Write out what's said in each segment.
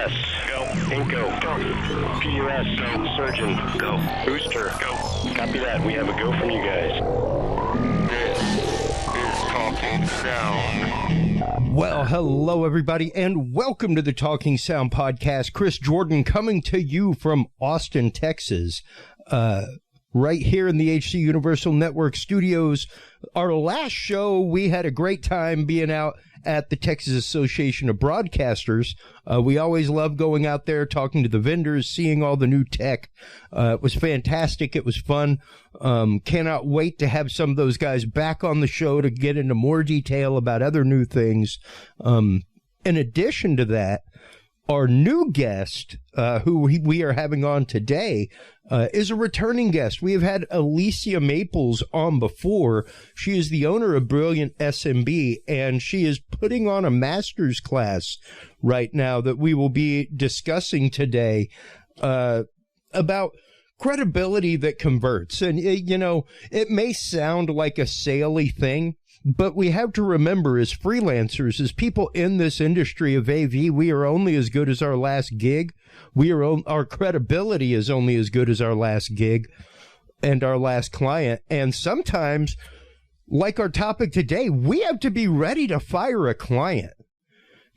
TS, go. Inco, go. PUS, go. Surgeon, go. Booster, go. Copy that. We have a go from you guys. This is Talking Sound. Well, hello, everybody, and welcome to the Talking Sound podcast. Chris Jordan coming to you from Austin, Texas, right here in the HC Universal Network studios. Our last show, we had a great time being out at the Texas Association of Broadcasters. We always love going out there, talking to the vendors, seeing all the new tech. It was fantastic. It was fun. Cannot wait to have some of those guys back on the show to get into more detail about other new things. In addition to that, our new guest, who we are having on today, is a returning guest. We have had Alicia Maples on before. She is the owner of Brilliant SMB, and she is putting on a master's class right now that we will be discussing today about credibility that converts. And, you know, it may sound like a saley thing, but we have to remember, as freelancers, as people in this industry of AV, we are only as good as our last gig. Our credibility is only as good as our last gig and our last client. And sometimes, like our topic today, we have to be ready to fire a client.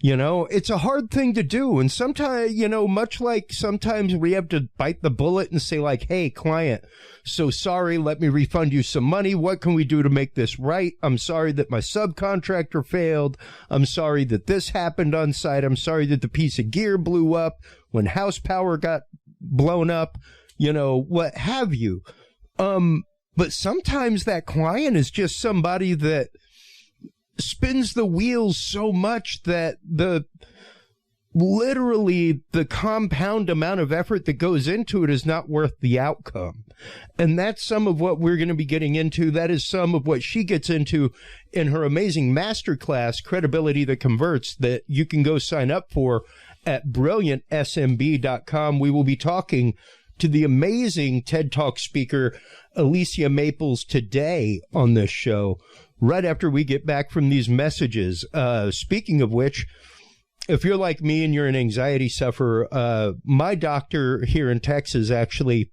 You know, it's a hard thing to do. And sometimes, you know, much like sometimes we have to bite the bullet and say like, hey, client, so sorry, let me refund you some money. What can we do to make this right? I'm sorry that my subcontractor failed. I'm sorry that this happened on site. I'm sorry that the piece of gear blew up when house power got blown up, you know, what have you. But sometimes that client is just somebody that spins the wheels so much that literally the compound amount of effort that goes into it is not worth the outcome. And that's some of what we're going to be getting into. That is some of what she gets into in her amazing masterclass, Credibility That Converts, that you can go sign up for at brilliantsmb.com. We will be talking to the amazing TED Talk speaker, Alicia Maples, today on this show, right after we get back from these messages. Speaking of which, if you're like me and you're an anxiety sufferer, my doctor here in Texas actually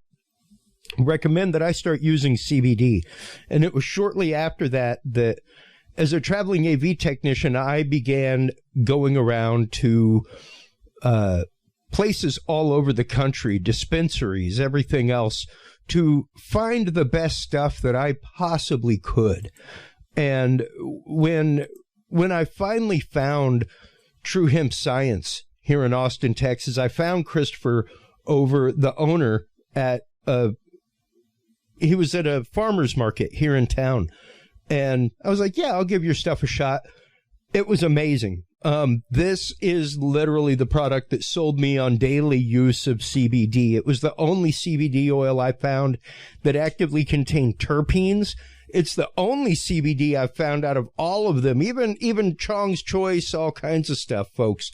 recommend that I start using CBD. And it was shortly after that as a traveling AV technician, I began going around to places all over the country, dispensaries, everything else, to find the best stuff that I possibly could. And when I finally found True Hemp Science here in Austin, Texas, I found Christopher over, the owner, he was at a farmer's market here in town. And I was like, yeah, I'll give your stuff a shot. It was amazing. This is literally the product that sold me on daily use of CBD. It was the only CBD oil I found that actively contained terpenes. It's the only CBD I've found out of all of them, even Chong's Choice, all kinds of stuff, folks,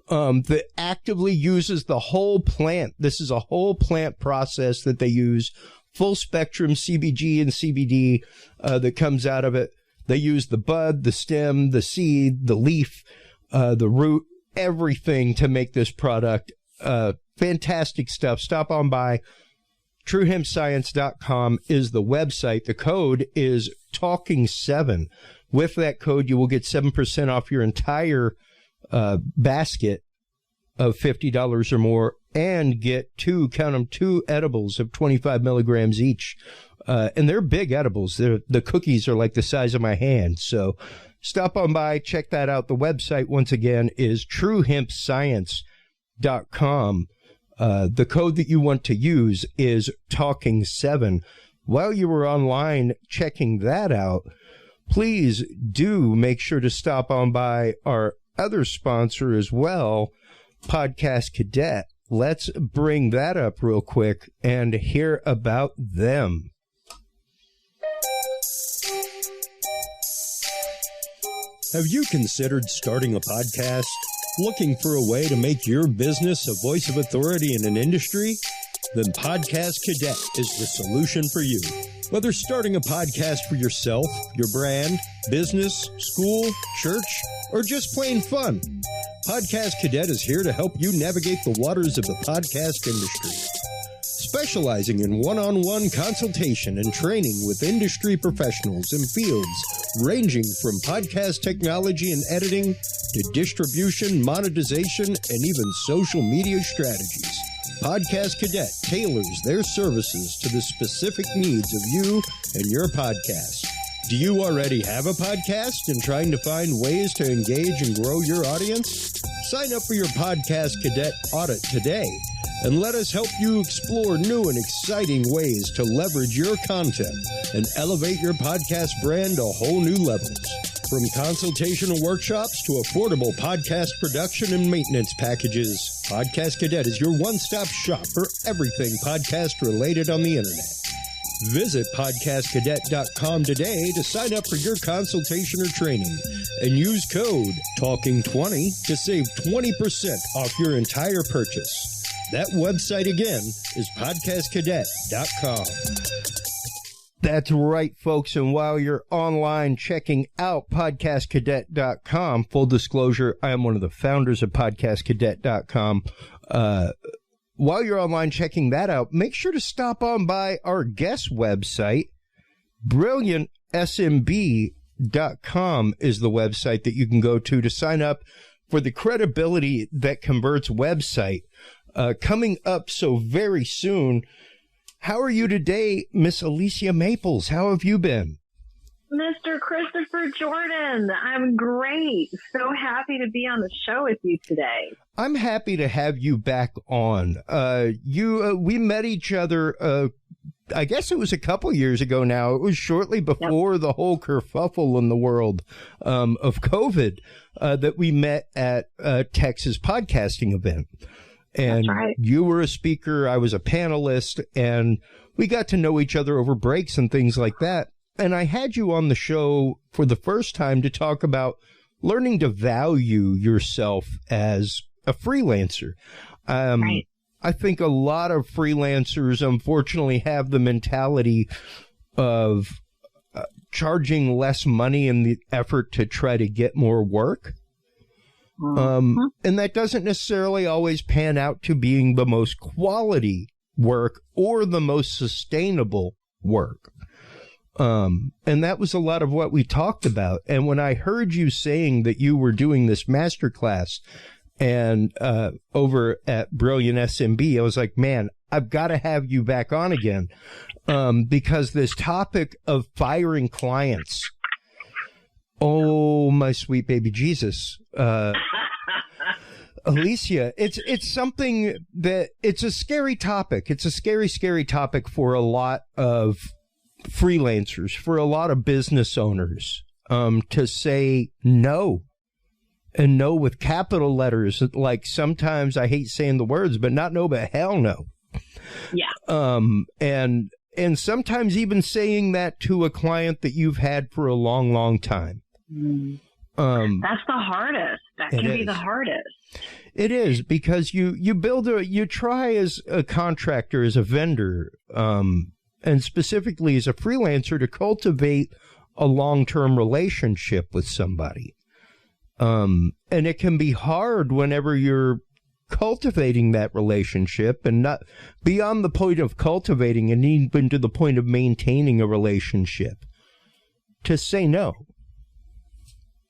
that actively uses the whole plant. This is a whole plant process that they use, full spectrum CBG and CBD that comes out of it. They use the bud, the stem, the seed, the leaf, the root, everything to make this product. Fantastic stuff. Stop on by. TrueHempScience.com is the website. The code is Talking7. With that code, you will get 7% off your entire basket of $50 or more, and get two edibles of 25 milligrams each. And they're big edibles. The cookies are like the size of my hand. So stop on by, check that out. The website, once again, is TrueHempScience.com. The code that you want to use is Talking7. While you were online checking that out, please do make sure to stop on by our other sponsor as well, Podcast Cadet. Let's bring that up real quick and hear about them. Have you considered starting a podcast? Looking for a way to make your business a voice of authority in an industry? Then Podcast Cadet is the solution for you. Whether starting a podcast for yourself, your brand, business, school, church, or just plain fun, Podcast Cadet is here to help you navigate the waters of the podcast industry. Specializing in one-on-one consultation and training with industry professionals in fields ranging from podcast technology and editing to distribution, monetization, and even social media strategies. Podcast Cadet tailors their services to the specific needs of you and your podcast. Do you already have a podcast and trying to find ways to engage and grow your audience? Sign up for your Podcast Cadet audit today and let us help you explore new and exciting ways to leverage your content and elevate your podcast brand to whole new levels. From consultational workshops to affordable podcast production and maintenance packages, Podcast Cadet is your one-stop shop for everything podcast related on the internet. Visit podcastcadet.com today to sign up for your consultation or training and use code TALKING20 to save 20% off your entire purchase. That website again is podcastcadet.com. That's right, folks. And while you're online checking out podcastcadet.com, full disclosure, I am one of the founders of podcastcadet.com. While you're online checking that out, make sure to stop on by our guest website. BrilliantSMB.com is the website that you can go to sign up for the Credibility That Converts website. Coming up so very soon. How are you today, Miss Alicia Maples? How have you been? Mr. Christopher Jordan, I'm great. So happy to be on the show with you today. I'm happy to have you back on. We met each other, I guess it was a couple years ago now. It was shortly before the whole kerfuffle in the world of COVID that we met at a Texas podcasting event. And right. You were a speaker, I was a panelist, and we got to know each other over breaks and things like that. And I had you on the show for the first time to talk about learning to value yourself as a freelancer. Right. I think a lot of freelancers, unfortunately, have the mentality of charging less money in the effort to try to get more work. And that doesn't necessarily always pan out to being the most quality work or the most sustainable work. And that was a lot of what we talked about. And when I heard you saying that you were doing this masterclass and over at Brilliant SMB, I was like, man, I've got to have you back on again because this topic of firing clients. Oh, my sweet baby Jesus. Alicia, it's something that it's a scary topic. It's a scary, scary topic for a lot of freelancers, for a lot of business owners, to say no, and no with capital letters. Like sometimes I hate saying the words, but not no, but hell no. Yeah. And sometimes even saying that to a client that you've had for a long, long time. That's the hardest. That can be the hardest. It is, because you try as a contractor, as a vendor, and specifically as a freelancer to cultivate a long-term relationship with somebody. And it can be hard whenever you're cultivating that relationship and not beyond the point of cultivating and even to the point of maintaining a relationship to say no.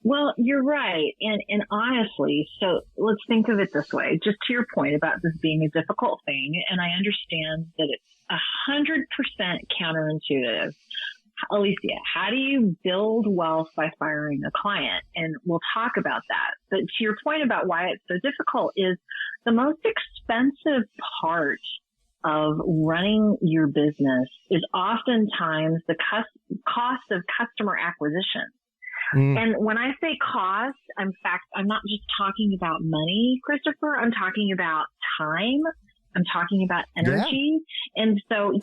Well, you're right. And honestly, so let's think of it this way, just to your point about this being a difficult thing. And I understand that it's 100% counterintuitive. Alicia, how do you build wealth by firing a client? And we'll talk about that. But to your point about why it's so difficult is the most expensive part of running your business is oftentimes the cost of customer acquisition. And when I say cost, in fact, I'm not just talking about money, Christopher. I'm talking about time. I'm talking about energy. Yeah. And so,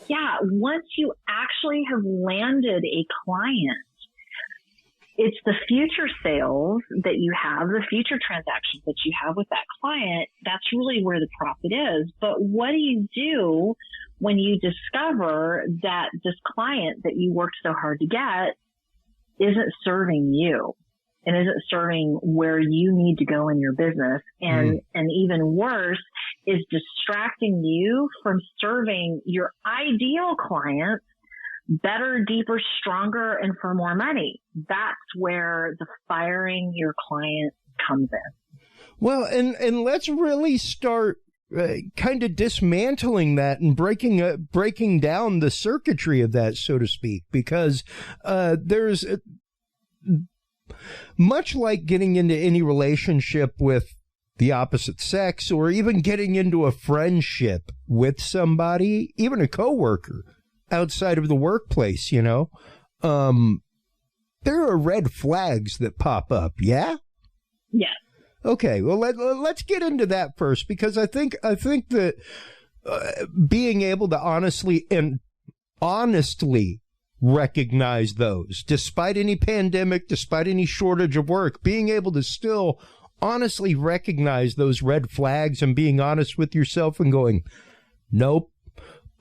once you actually have landed a client, it's the future sales that you have, the future transactions that you have with that client. That's really where the profit is. But what do you do when you discover that this client that you worked so hard to get isn't serving you? and isn't serving where you need to go in your business. And even worse is distracting you from serving your ideal clients better, deeper, stronger, and for more money. That's where the firing your client comes in. Well, and let's really start kind of dismantling that and breaking down the circuitry of that, so to speak, because there's much like getting into any relationship with the opposite sex, or even getting into a friendship with somebody, even a coworker outside of the workplace, you know, there are red flags that pop up. Yeah. Yeah. Okay, well, let's get into that first, because I think that being able to honestly recognize those, despite any pandemic, despite any shortage of work, being able to still honestly recognize those red flags and being honest with yourself and going, nope,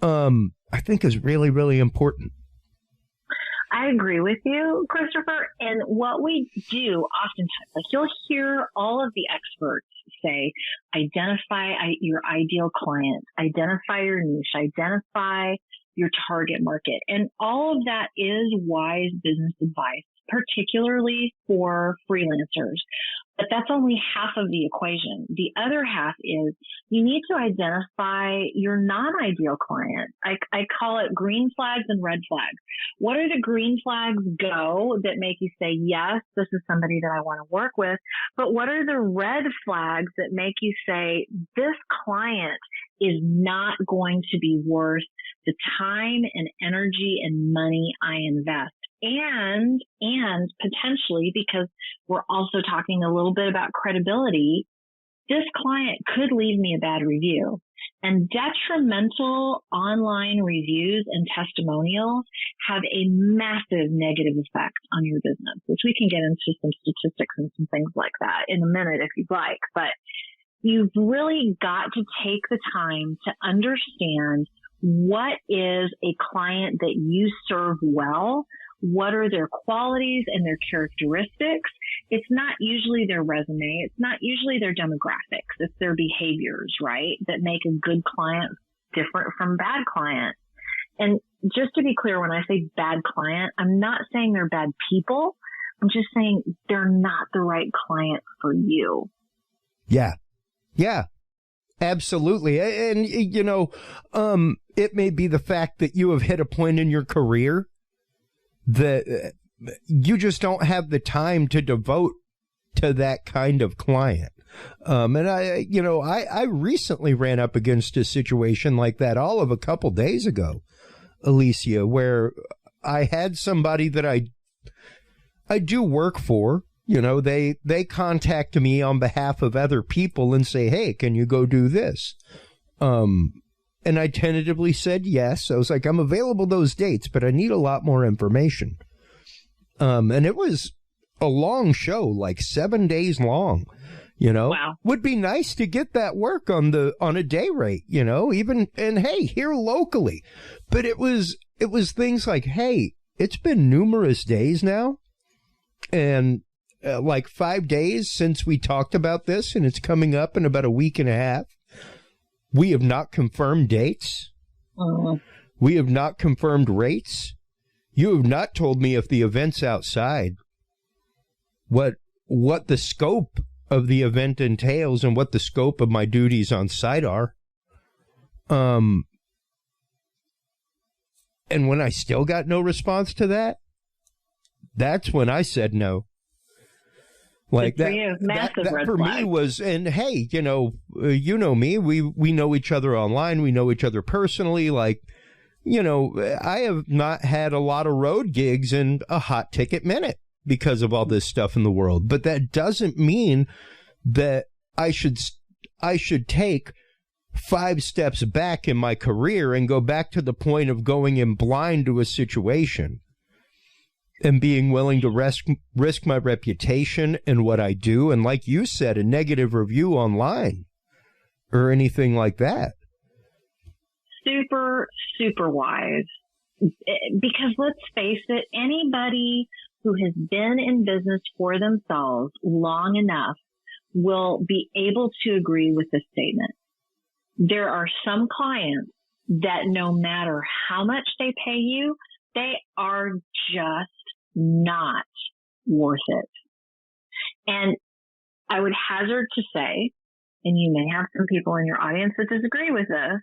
I think is really, really important. I agree with you, Christopher. And what we do oftentimes, like you'll hear all of the experts say, identify your ideal client, identify your niche, identify your target market. And all of that is wise business advice, particularly for freelancers. But that's only half of the equation. The other half is you need to identify your non-ideal client. I call it green flags and red flags. What are the green flags that make you say, yes, this is somebody that I want to work with? But what are the red flags that make you say, this client is not going to be worth the time and energy and money I invest? And potentially, because we're also talking a little bit about credibility, this client could leave me a bad review. And detrimental online reviews and testimonials have a massive negative effect on your business, which we can get into some statistics and some things like that in a minute if you'd like. But you've really got to take the time to understand what is a client that you serve well. What are their qualities and their characteristics? It's not usually their resume. It's not usually their demographics. It's their behaviors, right, that make a good client different from bad client. And just to be clear, when I say bad client, I'm not saying they're bad people. I'm just saying they're not the right client for you. Yeah. Yeah. Absolutely. And, you know, it may be the fact that you have hit a point in your career that you just don't have the time to devote to that kind of client. And I recently ran up against a situation like that all of a couple days ago, Alicia, where I had somebody that I do work for. You know, they contact me on behalf of other people and say, hey, can you go do this? And I tentatively said yes. I was like, I'm available those dates, but I need a lot more information. And it was a long show, like 7 days long, you know. Wow. Would be nice to get that work on a day rate, you know, and hey, here locally. But it was things like, hey, it's been numerous days now, and like 5 days since we talked about this, and it's coming up in about a week and a half. We have not confirmed dates. We have not confirmed rates. You have not told me if the event's outside, what the scope of the event entails and what the scope of my duties on site are. And when I still got no response to that, that's when I said no. Like that, that for me was, and hey, you know me, we know each other online. We know each other personally. Like, you know, I have not had a lot of road gigs in a hot ticket minute because of all this stuff in the world. But that doesn't mean that I should take 5 steps back in my career and go back to the point of going in blind to a situation and being willing to risk my reputation and what I do. And like you said, a negative review online or anything like that. Super, super wise. Because let's face it, anybody who has been in business for themselves long enough will be able to agree with this statement. There are some clients that no matter how much they pay you, they are just not worth it. And I would hazard to say, and you may have some people in your audience that disagree with this,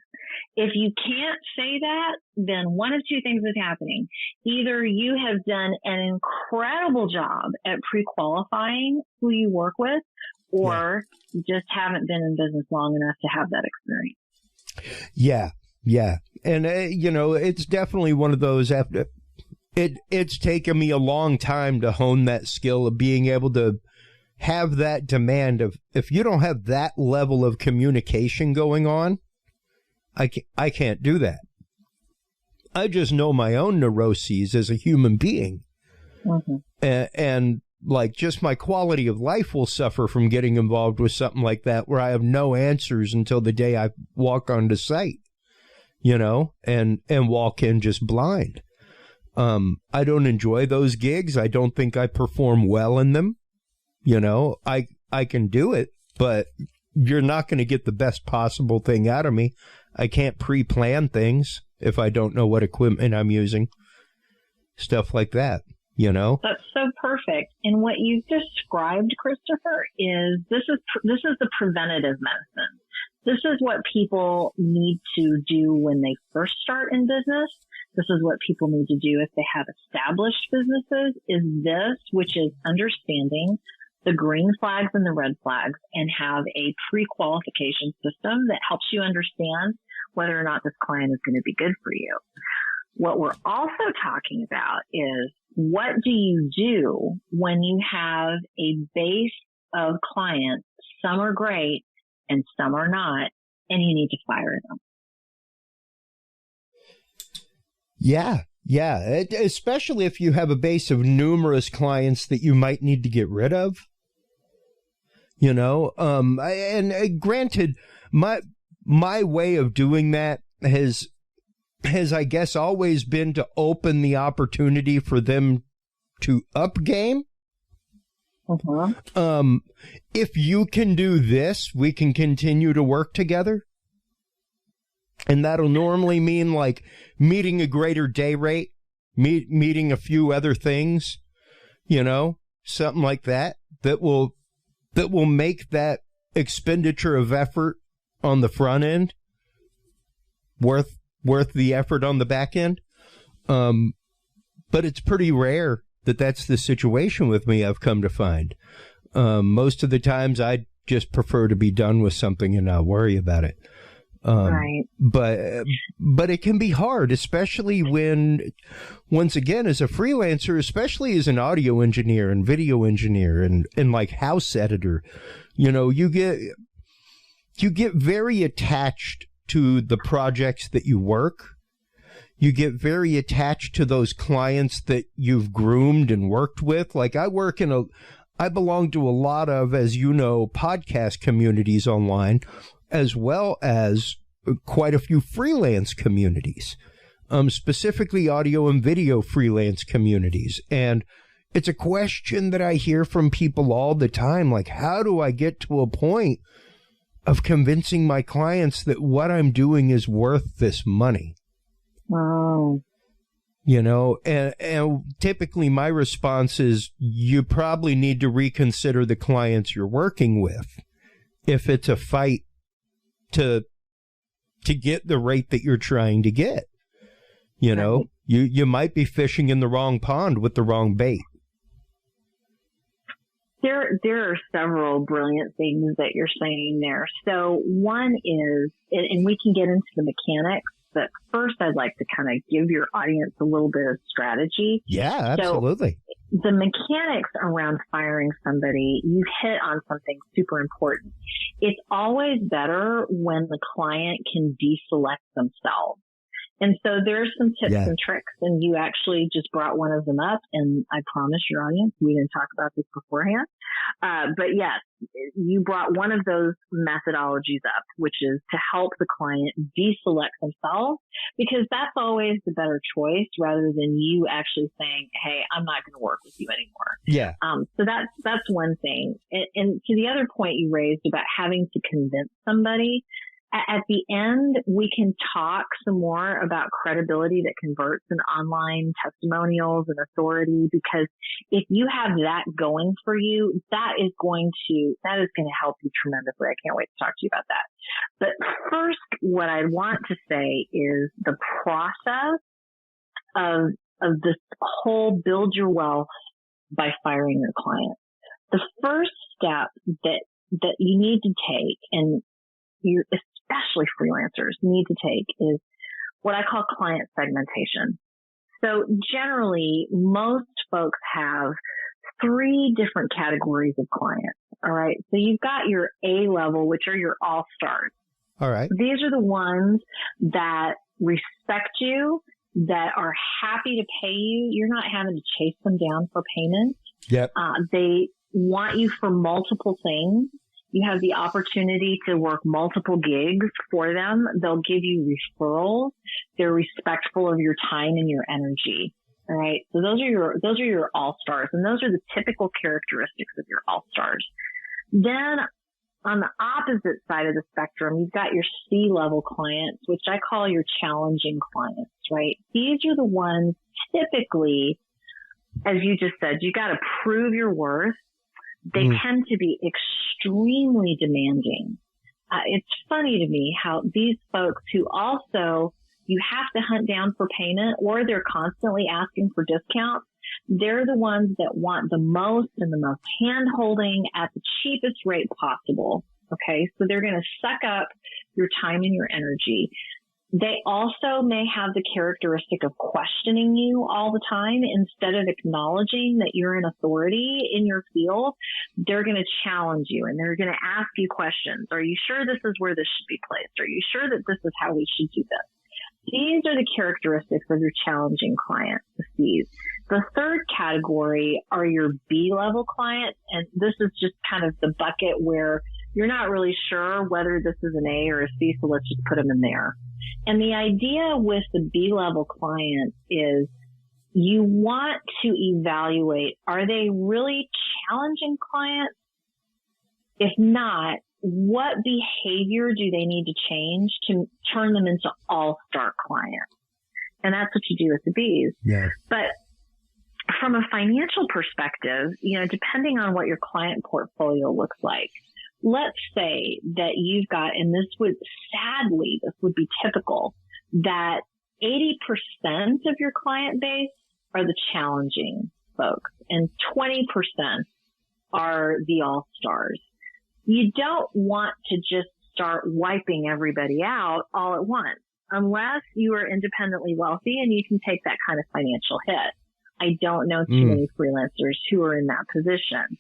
if you can't say that, then one of two things is happening. Either you have done an incredible job at pre-qualifying who you work with, or you just haven't been in business long enough to have that experience. Yeah. And, it's definitely one of those, it's taken me a long time to hone that skill of being able to have that demand of, if you don't have that level of communication going on, I can't do that. I just know my own neuroses as a human being. Mm-hmm. And like, just my quality of life will suffer from getting involved with something like that, where I have no answers until the day I walk onto site, and walk in just blind. I don't enjoy those gigs. I don't think I perform well in them. I can do it, but you're not going to get the best possible thing out of me. I can't pre-plan things if I don't know what equipment I'm using. Stuff like that, That's so perfect. And what you've described, Christopher, is this is the preventative medicine. This is what people need to do when they first start in business. This is what people need to do if they have established businesses, is this, which is understanding the green flags and the red flags, and have a pre-qualification system that helps you understand whether or not this client is going to be good for you. What we're also talking about is, what do you do when you have a base of clients? Some are great and some are not, and you need to fire them. Yeah. Especially if you have a base of numerous clients that you might need to get rid of. And granted, my way of doing that has, I guess, always been to open the opportunity for them to up game. Uh-huh. If you can do this, we can continue to work together. And that'll normally mean like meeting a greater day rate, meeting a few other things, something like that, that will make that expenditure of effort on the front end worth the effort on the back end. But it's pretty rare that that's the situation with me, I've come to find. Most of the times I just prefer to be done with something and not worry about it. Right. But it can be hard, especially when, once again, as a freelancer, especially as an audio engineer and video engineer and like house editor, you get very attached to the projects that you work. You get very attached to those clients that you've groomed and worked with. Like I belong to a lot of, as you know, podcast communities online, as well as quite a few freelance communities, specifically audio and video freelance communities. And it's a question that I hear from people all the time, like, how do I get to a point of convincing my clients that what I'm doing is worth this money? Wow. And typically my response is, you probably need to reconsider the clients you're working with if it's a fight to get the rate that you're trying to get. You might be fishing in the wrong pond with the wrong bait. There are several brilliant things that you're saying there. So one is, and we can get into the mechanics, but first I'd like to kind of give your audience a little bit of strategy. Yeah, absolutely. So the mechanics around firing somebody, you hit on something super important. It's always better when the client can deselect themselves. And so there's some tips and tricks, and you actually just brought one of them up, and I promise your audience, we didn't talk about this beforehand. But yes, you brought one of those methodologies up, which is to help the client deselect themselves, because that's always the better choice rather than you actually saying, hey, I'm not going to work with you anymore. Yeah. So that's one thing. And to the other point you raised about having to convince somebody, at the end, we can talk some more about credibility that converts in online testimonials and authority, because if you have that going for you, that is going to help you tremendously. I can't wait to talk to you about that. But first, what I want to say is the process of this whole build your wealth by firing your client. The first step that you need to take, and especially freelancers need to take, is what I call client segmentation. So generally, most folks have 3 different categories of clients. All right. So you've got your A level, which are your all-stars. All right. These are the ones that respect you, that are happy to pay you. You're not having to chase them down for payment. Yep. They want you for multiple things. You have the opportunity to work multiple gigs for them. They'll give you referrals. They're respectful of your time and your energy. All right. So those are your all-stars, and those are the typical characteristics of your all-stars. Then on the opposite side of the spectrum, you've got your C-level clients, which I call your challenging clients, right? These are the ones typically, as you just said, you got to prove your worth. They tend to be extremely demanding. It's funny to me how these folks who also you have to hunt down for payment, or they're constantly asking for discounts, they're the ones that want the most and the most hand holding at the cheapest rate possible. Okay. So they're going to suck up your time and your energy. They also may have the characteristic of questioning you all the time. Instead of acknowledging that you're an authority in your field, they're going to challenge you, and they're going to ask you questions. Are you sure this is where this should be placed? Are you sure that this is how we should do this? These are the characteristics of your challenging clients, the C's. The third category are your B-level clients, and this is just kind of the bucket where you're not really sure whether this is an A or a C, so let's just put them in there. And the idea with the B-level clients is you want to evaluate, are they really challenging clients? If not, what behavior do they need to change to turn them into all-star clients? And that's what you do with the Bs. Yeah. But from a financial perspective, depending on what your client portfolio looks like, let's say that you've got, and this would be typical, that 80% of your client base are the challenging folks and 20% are the all-stars. You don't want to just start wiping everybody out all at once, unless you are independently wealthy and you can take that kind of financial hit. I don't know too many freelancers who are in that position.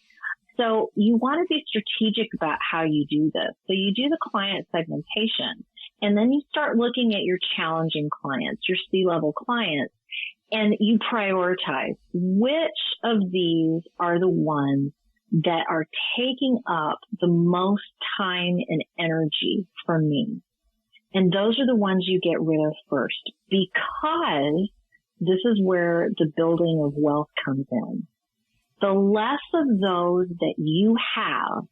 So you want to be strategic about how you do this. So you do the client segmentation, and then you start looking at your challenging clients, your C-level clients, and you prioritize which of these are the ones that are taking up the most time and energy from me. And those are the ones you get rid of first, because this is where the building of wealth comes in. The less of those that you have,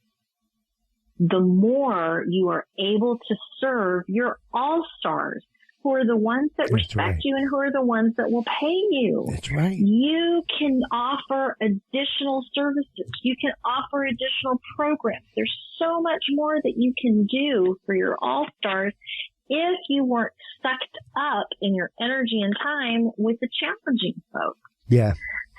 the more you are able to serve your all-stars, who are the ones that respect you and who are the ones that will pay you. That's right. You can offer additional services. You can offer additional programs. There's so much more that you can do for your all-stars if you weren't sucked up in your energy and time with the challenging folks. Yeah.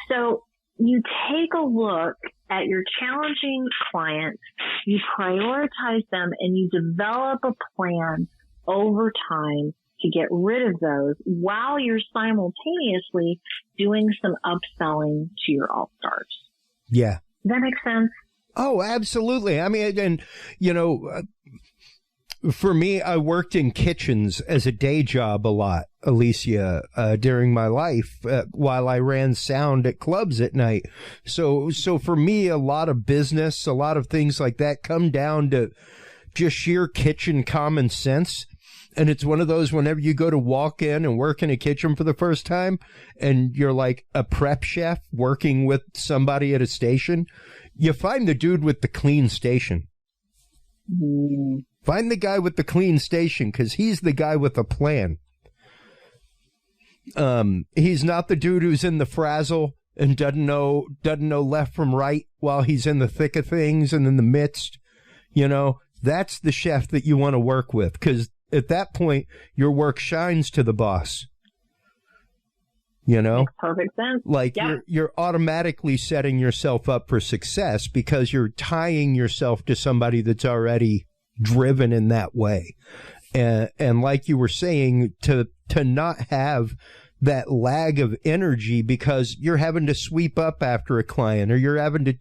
So you take a look at your challenging clients, you prioritize them, and you develop a plan over time to get rid of those while you're simultaneously doing some upselling to your all-stars. Yeah. Does that make sense? Oh, absolutely. I mean, and, For me, I worked in kitchens as a day job a lot, Alicia, during my life, while I ran sound at clubs at night. So for me, a lot of business, a lot of things like that come down to just sheer kitchen common sense. And it's one of those, whenever you go to walk in and work in a kitchen for the first time and you're like a prep chef working with somebody at a station, you find the dude with the clean station. Find the guy with the clean station, because he's the guy with a plan. He's not the dude who's in the frazzle and doesn't know left from right while he's in the thick of things and in the midst. You know, that's the chef that you want to work with, because at that point, your work shines to the boss. You know? Makes perfect sense. Like, yeah. you're automatically setting yourself up for success because you're tying yourself to somebody that's already driven in that way. And like you were saying, to not have that lag of energy because you're having to sweep up after a client or you're having to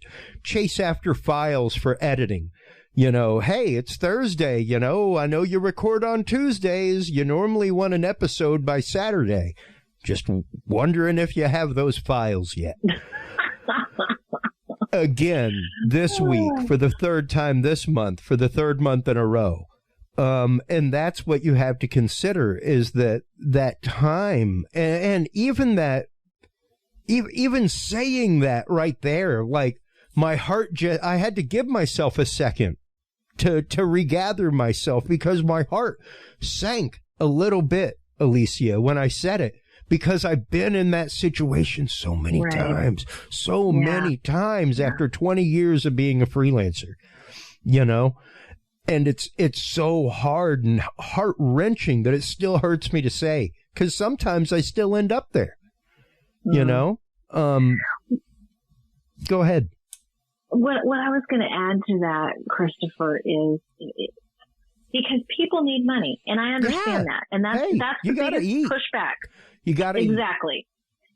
chase after files for editing. You know, hey, it's Thursday, you know, I know you record on Tuesdays. You normally want an episode by Saturday. Just wondering if you have those files yet. Again, this week, for the third time this month, for the third month in a row. And that's what you have to consider, is that time and even that, even saying that right there, like my heart, I had to give myself a second to regather myself, because my heart sank a little bit, Alicia, when I said it. Because I've been in that situation so many times, many times after 20 years of being a freelancer, you know, and it's so hard and heart-wrenching that it still hurts me to say, because sometimes I still end up there, you know. Go ahead. What I was going to add to that, Christopher, is because people need money, and I understand that, and that's the biggest pushback. You got to exactly.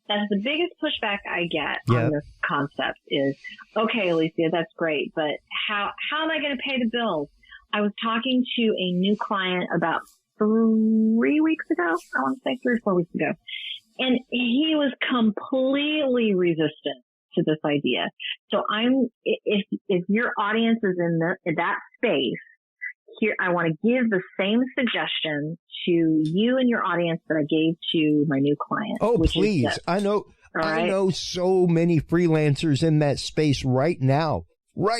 That's the biggest pushback I get on this concept is, okay, Alicia, that's great, but how am I going to pay the bills? I was talking to a new client about 3 weeks ago. I want to say 3 or 4 weeks ago. And he was completely resistant to this idea. So if your audience is in that space, here, I want to give the same suggestion to you and your audience that I gave to my new client. Oh, please. I know so many freelancers in that space right now. So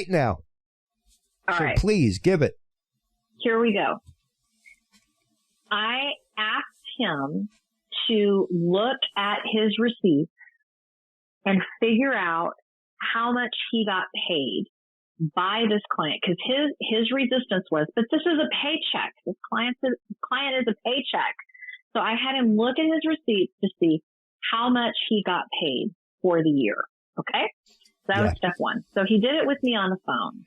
please give it. Here we go. I asked him to look at his receipts and figure out how much he got paid by this client, because his resistance was, but this is a paycheck. This client is a paycheck. So I had him look at his receipts to see how much he got paid for the year. Okay. So that was step one. So he did it with me on the phone.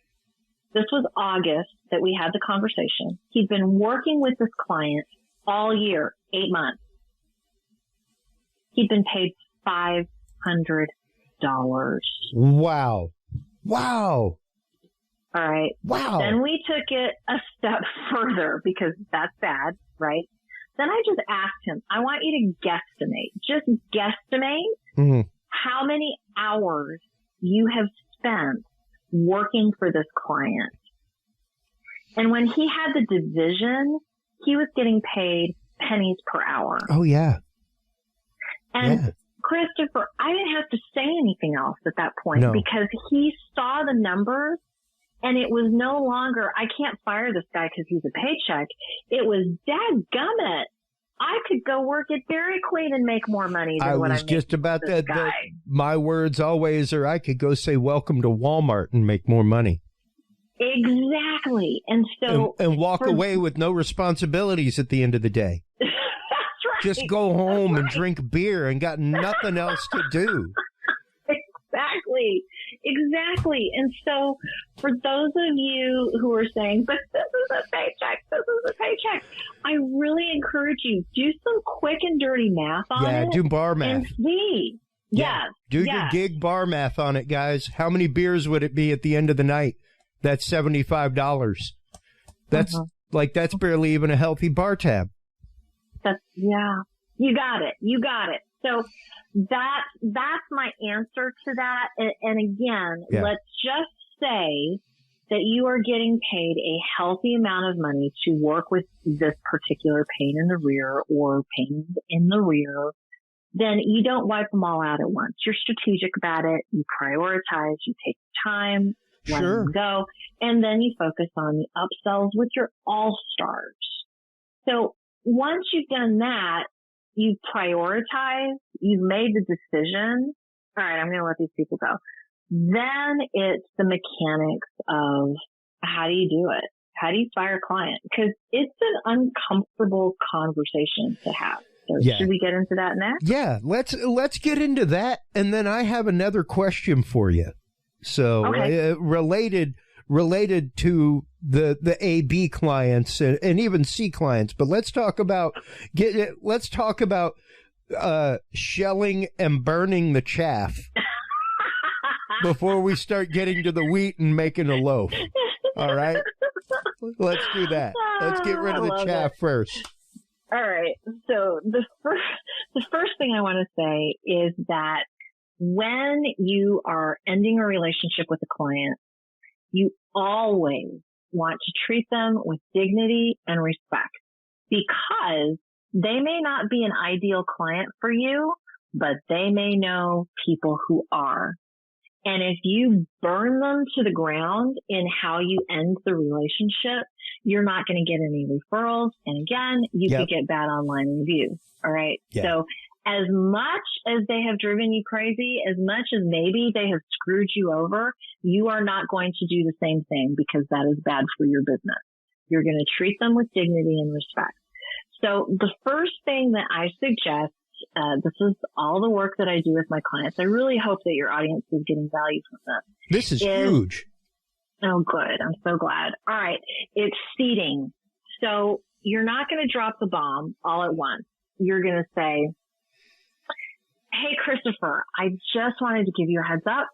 This was August that we had the conversation. He'd been working with this client all year, 8 months. He'd been paid $500. Wow. All right. Wow. Then we took it a step further, because that's bad, right? Then I just asked him, I want you to guesstimate how many hours you have spent working for this client. And when he had the division, he was getting paid pennies per hour. Oh, yeah. And Christopher, I didn't have to say anything else at that point, because he saw the numbers. And it was no longer, I can't fire this guy because he's a paycheck. It was, dadgummit, I could go work at Dairy Queen and make more money than what I make. I was just about that. My words always are, I could go say welcome to Walmart and make more money. Exactly. And so. And walk away with no responsibilities at the end of the day. That's right. Just go home and drink beer and got nothing else to do. Exactly. And so for those of you who are saying, but this is a paycheck, I really encourage you, do some quick and dirty math on it. Yeah, do bar math. And see. Yeah. Yes. Do your gig bar math on it, guys. How many beers would it be at the end of the night? That's $75. Like, that's barely even a healthy bar tab. Yeah. You got it. So that's my answer to that. And again, let's just say that you are getting paid a healthy amount of money to work with this particular pain in the rear or pains in the rear. Then you don't wipe them all out at once. You're strategic about it. You prioritize, you take time, let them go, and then you focus on the upsells with your all-stars. So once you've done that, you prioritize, you've made the decision, all right, I'm going to let these people go. Then it's the mechanics of how do you do it? How do you fire a client? Because it's an uncomfortable conversation to have. So should we get into that next? Yeah, let's get into that. And then I have another question for you. So related to the A/B clients and even C clients, but let's talk about shelling and burning the chaff before we start getting to the wheat and making a loaf. All right, let's do that. Let's get rid of the chaff first. All right. So the first thing I want to say is that when you are ending a relationship with a client, you always want to treat them with dignity and respect, because they may not be an ideal client for you, but they may know people who are. And if you burn them to the ground in how you end the relationship, you're not going to get any referrals. And again, you could get bad online reviews. All right. Yeah. So as much as they have driven you crazy, as much as maybe they have screwed you over, you are not going to do the same thing, because that is bad for your business. You're going to treat them with dignity and respect. So the first thing that I suggest, this is all the work that I do with my clients. I really hope that your audience is getting value from this. This is huge. Oh, good. I'm so glad. All right. It's seeding. So you're not going to drop the bomb all at once. You're going to say, hey, Christopher, I just wanted to give you a heads up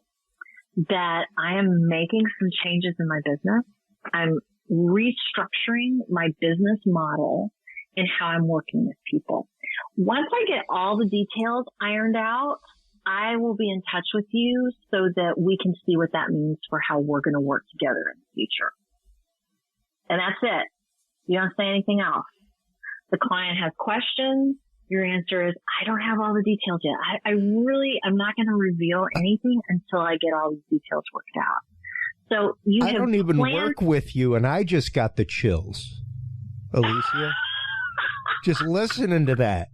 that I am making some changes in my business. I'm restructuring my business model and how I'm working with people. Once I get all the details ironed out, I will be in touch with you so that we can see what that means for how we're going to work together in the future. And that's it. You don't say anything else. The client has questions. Your answer is, I don't have all the details yet. I'm not going to reveal anything until I get all these details worked out. So I don't even work with you, and I just got the chills, Alicia. Just listening to that.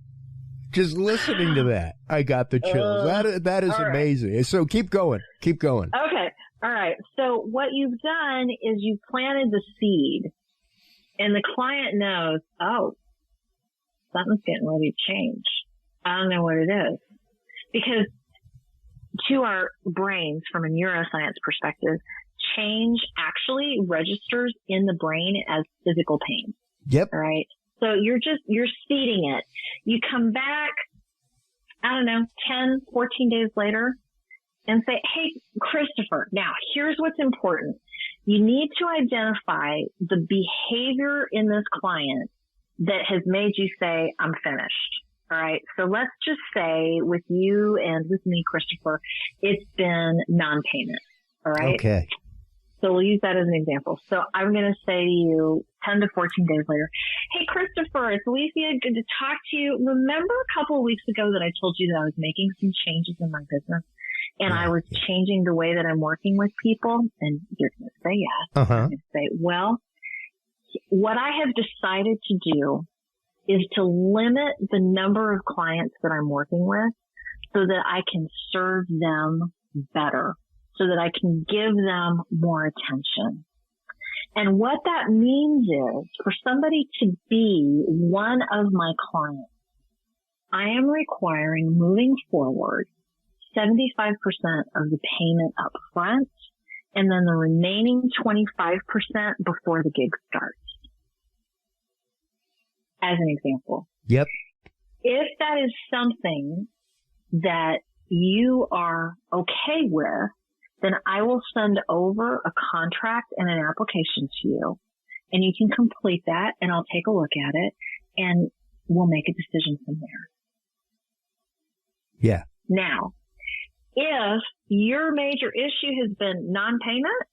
I got the chills. That is amazing. Right. So keep going. Okay. All right. So what you've done is you've planted the seed, and the client knows, oh, something's getting ready to change. I don't know what it is. Because to our brains, from a neuroscience perspective, change actually registers in the brain as physical pain. Yep. All right. So you're seeding it. You come back, I don't know, 10, 14 days later and say, hey, Christopher, now here's what's important. You need to identify the behavior in this client that has made you say, I'm finished. All right. So let's just say with you and with me, Christopher, it's been non-payment. All right. Okay. So we'll use that as an example. So I'm going to say to you 10 to 14 days later, hey, Christopher, it's Alicia. Good to talk to you. Remember a couple of weeks ago that I told you that I was making some changes in my business and I was changing the way that I'm working with people? And you're going to say yes. Uh-huh. I'm going to say, well, what I have decided to do is to limit the number of clients that I'm working with so that I can serve them better, so that I can give them more attention. And what that means is for somebody to be one of my clients, I am requiring moving forward 75% of the payment up front and then the remaining 25% before the gig starts. As an example. Yep. If that is something that you are okay with, then I will send over a contract and an application to you. and you can complete that, and I'll take a look at it, and we'll make a decision from there. Yeah. Now, if your major issue has been non-payment,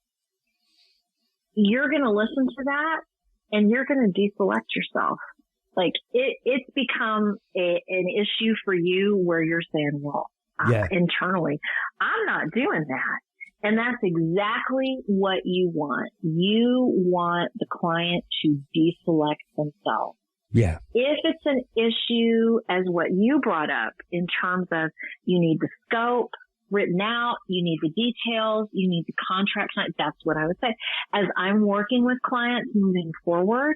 you're going to listen to that and you're going to deselect yourself. Like it's become an issue for you where you're saying, well, internally, I'm not doing that. And that's exactly what you want. You want the client to deselect themselves. Yeah. If it's an issue as what you brought up in terms of you need the scope written out, you need the details, you need the contract, that's what I would say. As I'm working with clients moving forward,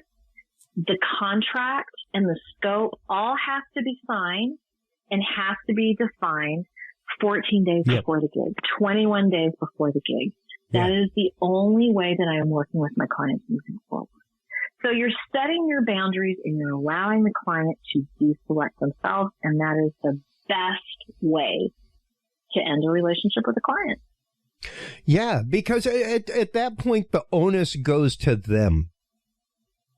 the contract and the scope all have to be signed and have to be defined 14 days before the gig, 21 days before the gig. That is the only way that I am working with my clients moving forward. So you're setting your boundaries and you're allowing the client to deselect themselves, and that is the best way to end a relationship with a client. Yeah, because at that point, the onus goes to them.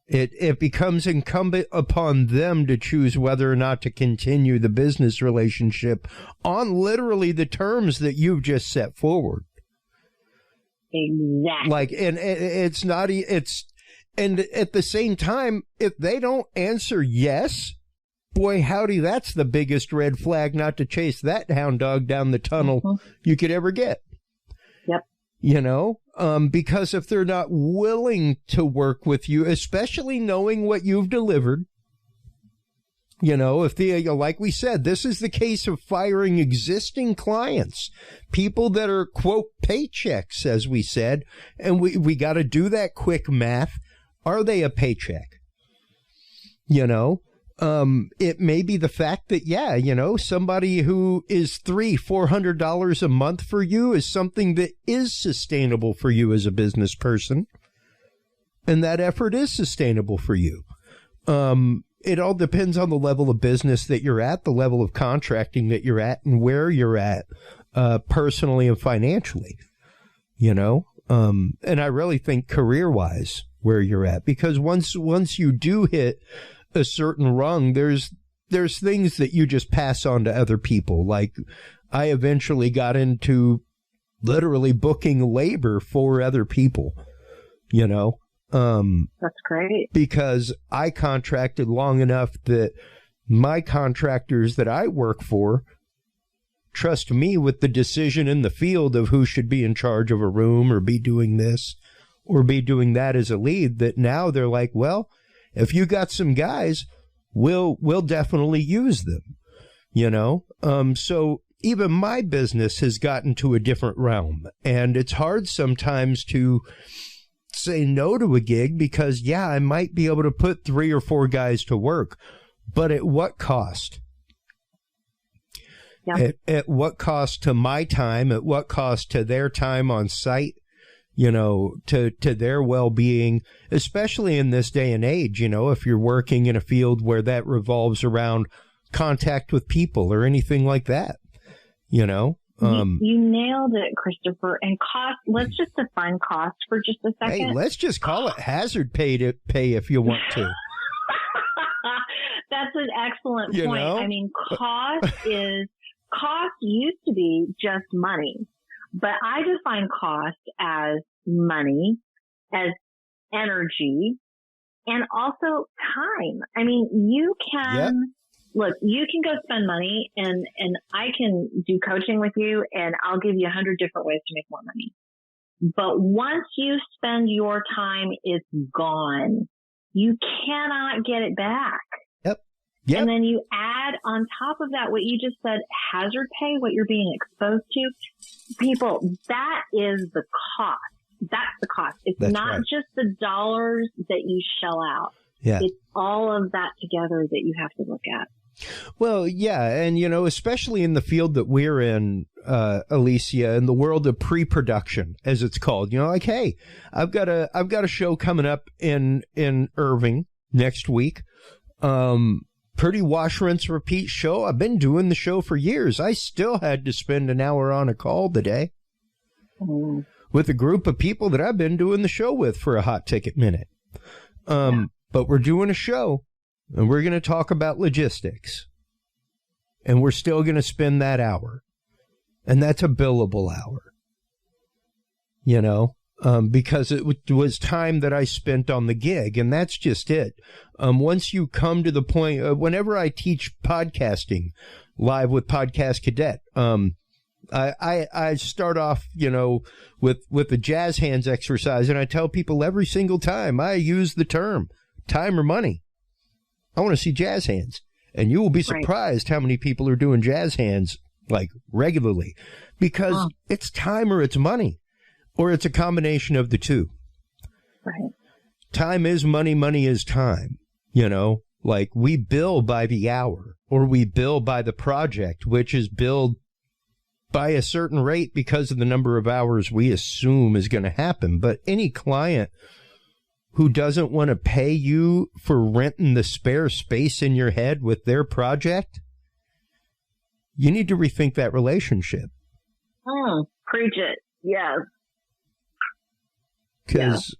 It becomes incumbent upon them to choose whether or not to continue the business relationship on literally the terms that you've just set forward. Exactly. Like, and it's not, and at the same time, if they don't answer yes, boy, howdy, that's the biggest red flag not to chase that hound dog down the tunnel you could ever get. Yep. You know, because if they're not willing to work with you, especially knowing what you've delivered, you know, if they, like we said, this is the case of firing existing clients, people that are, quote, paychecks, as we said, and we got to do that quick math. Are they a paycheck? You know, it may be the fact that, you know, somebody who is $300-400 a month for you is something that is sustainable for you as a business person. And that effort is sustainable for you. It all depends on the level of business that you're at, the level of contracting that you're at, and where you're at, personally and financially, you know? And I really think career-wise where you're at, because once you do hit a certain rung, there's things that you just pass on to other people. Like I eventually got into literally booking labor for other people, you know. That's great. Because I contracted long enough that my contractors that I work for trust me with the decision in the field of who should be in charge of a room or be doing this or be doing that as a lead, that now they're like, well, if you got some guys, we'll definitely use them, you know? So even my business has gotten to a different realm, and it's hard sometimes to say no to a gig because, I might be able to put 3 or 4 guys to work, but at what cost? Yeah. At what cost to my time? At what cost to their time on site? You know, to their well-being, especially in this day and age, you know, if you're working in a field where that revolves around contact with people or anything like that, you know. You nailed it, Christopher. And cost, let's just define cost for just a second. Hey, let's just call it hazard pay if you want to. That's an excellent you point. know? I mean, cost used to be just money. But I define cost as money, as energy, and also time. I mean, you can, look, you can go spend money and I can do coaching with you and I'll give you 100 different ways to make more money. But once you spend your time, it's gone. You cannot get it back. Yep. And then you add on top of that what you just said, hazard pay, what you're being exposed to. People, that is the cost. That's the cost. It's not just the dollars that you shell out. Yeah. It's all of that together that you have to look at. Well, yeah. And, you know, especially in the field that we're in, Alicia, in the world of pre-production, as it's called, you know, like, hey, I've got a show coming up in Irving next week. Pretty wash, rinse, repeat show. I've been doing the show for years. I still had to spend an hour on a call today with a group of people that I've been doing the show with for a hot ticket minute. But we're doing a show, and we're going to talk about logistics. And we're still going to spend that hour. And that's a billable hour. You know, because it was time that I spent on the gig, and that's just it. Once you come to the point, whenever I teach podcasting live with Podcast Cadet, I start off, you know, with the jazz hands exercise, and I tell people every single time I use the term time or money, I want to see jazz hands. And you will be surprised how many people are doing jazz hands like regularly, because it's time or it's money, or it's a combination of the two. Right. Time is money, money is time. You know, like we bill by the hour, or we bill by the project, which is billed by a certain rate because of the number of hours we assume is going to happen. But any client who doesn't want to pay you for renting the spare space in your head with their project, you need to rethink that relationship. Preach it. Yes. Because,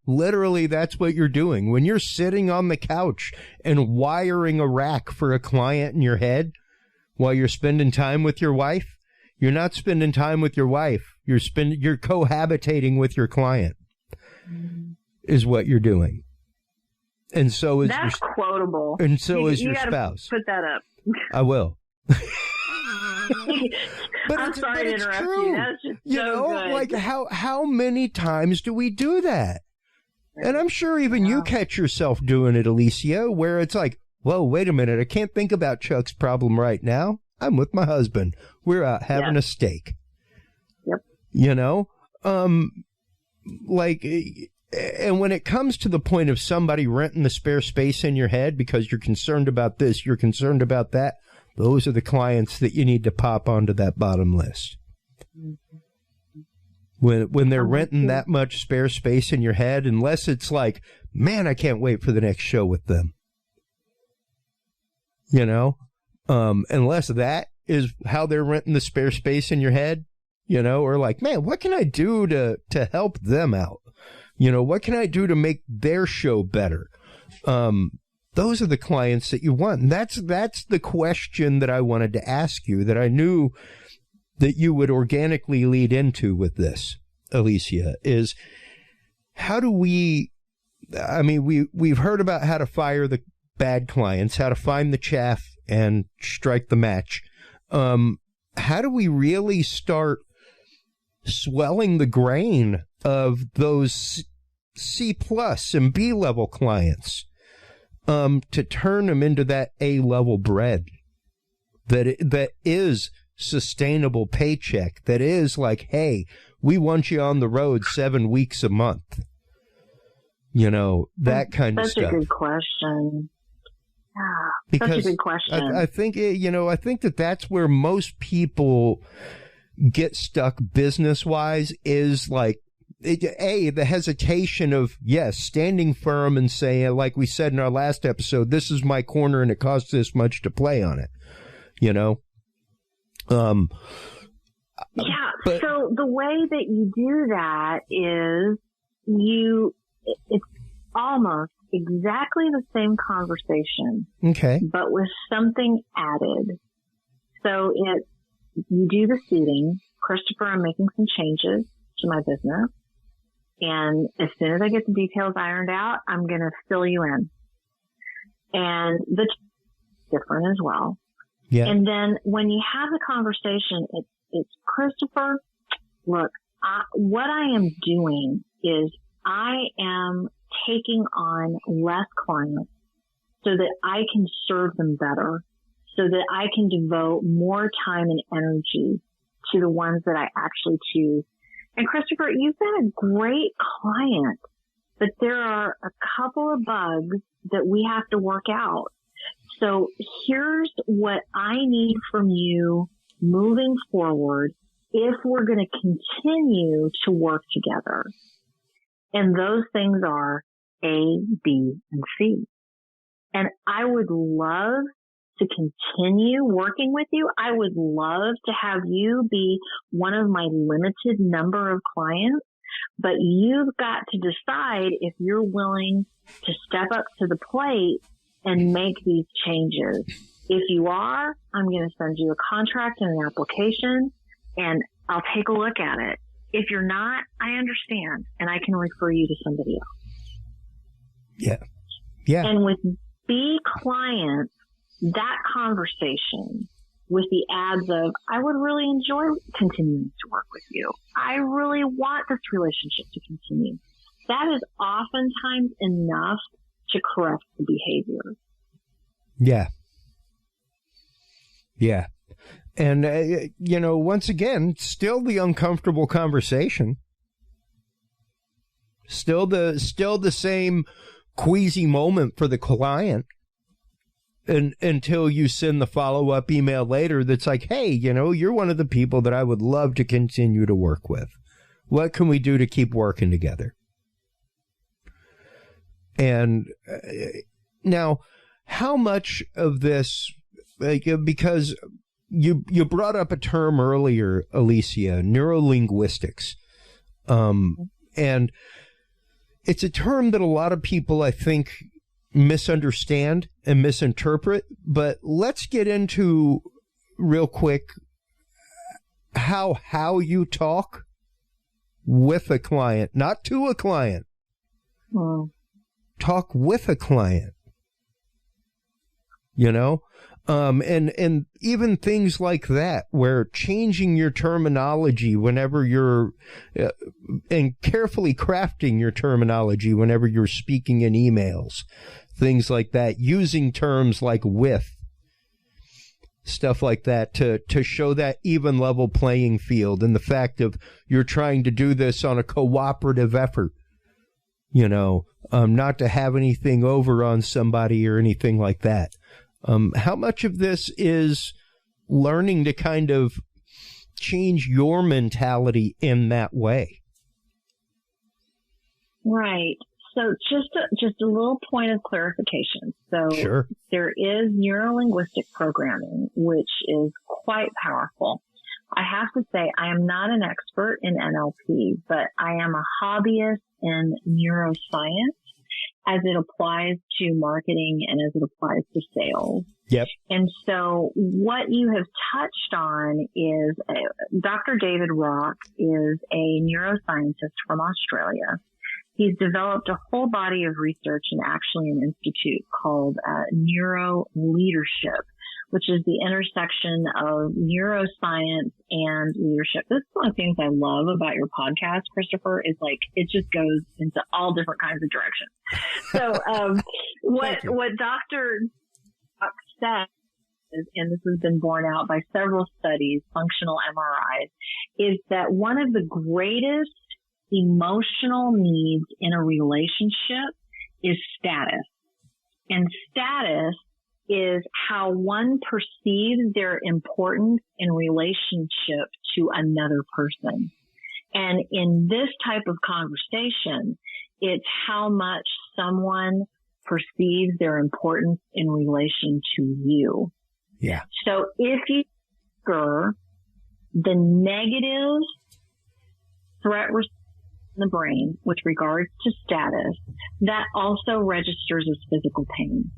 literally that's what you're doing. When you're sitting on the couch and wiring a rack for a client in your head while you're spending time with your wife, you're not spending time with your wife. You're cohabitating with your client, is what you're doing. And so is that's quotable. And so is your spouse. Put that up. I will. But I'm sorry to interrupt true. you. That's just good. Like how many times do we do that? And I'm sure even you catch yourself doing it, Alicia, where it's like, whoa, wait a minute. I can't think about Chuck's problem right now. I'm with my husband. We're out having a steak. Yep. You know, like, and when it comes to the point of somebody renting the spare space in your head because you're concerned about this, you're concerned about that, those are the clients that you need to pop onto that bottom list. When they're renting that much spare space in your head, unless it's like, man, I can't wait for the next show with them. You know, unless that is how they're renting the spare space in your head, you know, or like, man, what can I do to help them out? You know, what can I do to make their show better? Those are the clients that you want. And that's the question that I wanted to ask you, that I knew that you would organically lead into with this, Alicia, is how do we've heard about how to fire the bad clients, how to find the chaff and strike the match. How do we really start swelling the grain of those C+ and B level clients? To turn them into that A-level bread that is sustainable paycheck, that is like, hey, we want you on the road 7 weeks a month. You know, that kind of stuff. That's a good question. Because such a good question. I think, I think that's where most people get stuck business-wise, is like, the hesitation of, standing firm and saying, like we said in our last episode, this is my corner and it costs this much to play on it, you know? So the way that you do that is it's almost exactly the same conversation. Okay. But with something added. So you do the seating. Christopher, I'm making some changes to my business. And as soon as I get the details ironed out, I'm going to fill you in. And that's different as well. Yeah. And then when you have the conversation, it's Christopher, look, what I am doing is I am taking on less clients so that I can serve them better, so that I can devote more time and energy to the ones that I actually choose. And Christopher, you've been a great client, but there are a couple of bugs that we have to work out. So here's what I need from you moving forward if we're going to continue to work together. And those things are A, B, and C. And I would love to continue working with you. I would love to have you be one of my limited number of clients, But you've got to decide if you're willing to step up to the plate and make these changes. If you are, I'm going to send you a contract and an application, and I'll take a look at it. If you're not, I understand, and I can refer you to somebody else. Yeah. Yeah. And with B clients, that conversation with the ads of, I would really enjoy continuing to work with you. I really want this relationship to continue. That is oftentimes enough to correct the behavior. Yeah. Yeah. And, once again, still the uncomfortable conversation. Still the same queasy moment for the client. And until you send the follow-up email later that's like, hey, you're one of the people that I would love to continue to work with. What can we do to keep working together? And now, how much of this, because you brought up a term earlier, Alicia, neurolinguistics. And it's a term that a lot of people, I think, misunderstand and misinterpret, but let's get into real quick how you talk with a client, not to a client. Talk with a client, and even things like that, where changing your terminology whenever you're, and carefully crafting your terminology whenever you're speaking in emails, things like that, using terms like with, stuff like that to show that even level playing field, and the fact of you're trying to do this on a cooperative effort, not to have anything over on somebody or anything like that. How much of this is learning to kind of change your mentality in that way? Right. So just a little point of clarification. So Sure. There is neurolinguistic programming, which is quite powerful. I have to say I am not an expert in NLP, but I am a hobbyist in neuroscience as it applies to marketing and as it applies to sales. Yep. And so what you have touched on is Dr. David Rock is a neuroscientist from Australia. He's developed a whole body of research and actually an institute called Neuro Leadership, which is the intersection of neuroscience and leadership. This is one of the things I love about your podcast, Christopher, is like it just goes into all different kinds of directions. So what Dr. Rock said is, and this has been borne out by several studies, functional MRIs, is that one of the greatest emotional needs in a relationship is status. And status is how one perceives their importance in relationship to another person. And in this type of conversation, it's how much someone perceives their importance in relation to you. Yeah. So if you trigger the negative threat response in the brain with regards to status, that also registers as physical pain.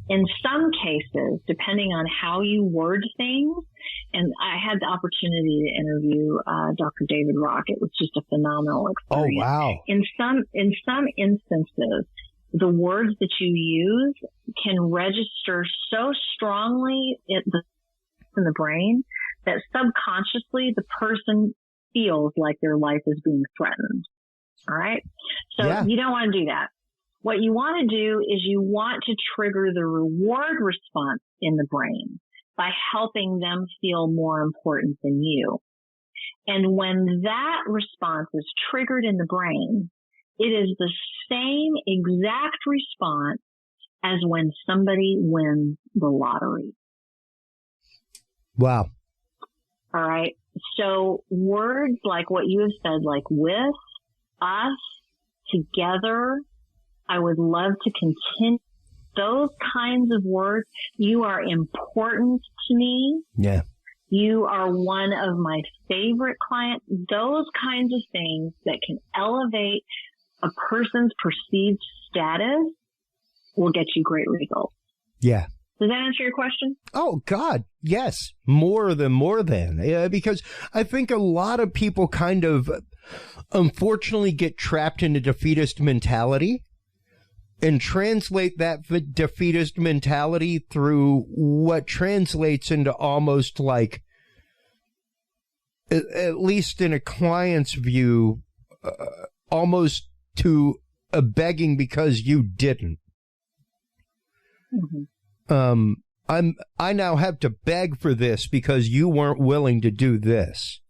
In some cases, depending on how you word things, and I had the opportunity to interview Dr. David Rock. It was just a phenomenal experience. Oh, wow. In some instances, the words that you use can register so strongly in the brain that subconsciously the person feels like their life is being threatened. All right? So You don't want to do that. What you want to do is you want to trigger the reward response in the brain by helping them feel more important than you. And when that response is triggered in the brain, it is the same exact response as when somebody wins the lottery. Wow. All right. So words like what you have said, like with, us, together, I would love to continue. Those kinds of words, you are important to me. Yeah. You are one of my favorite clients. Those kinds of things that can elevate a person's perceived status will get you great results. Yeah. Does that answer your question? Oh, God, yes. More than. Yeah, because I think a lot of people kind of, unfortunately, get trapped in a defeatist mentality and translate that defeatist mentality through what translates into almost like, at least in a client's view, almost to a begging because you didn't. Mm-hmm. I now have to beg for this because you weren't willing to do this,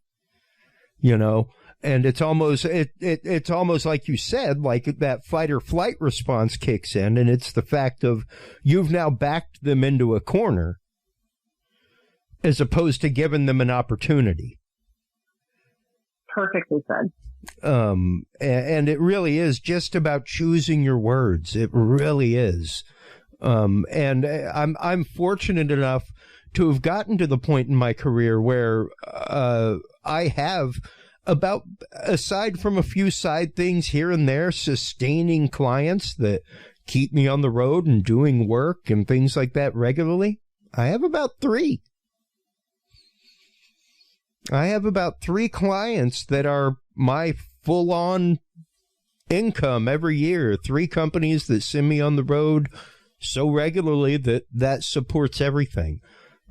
you know, and it's almost like you said, like that fight or flight response kicks in, and it's the fact of you've now backed them into a corner as opposed to giving them an opportunity. Perfectly said. And it really is just about choosing your words. It really is. And I'm fortunate enough to have gotten to the point in my career where I have about, aside from a few side things here and there, sustaining clients that keep me on the road and doing work and things like that regularly. I have about 3. I have about 3 clients that are my full-on income every year. 3 companies that send me on the road so regularly that supports everything.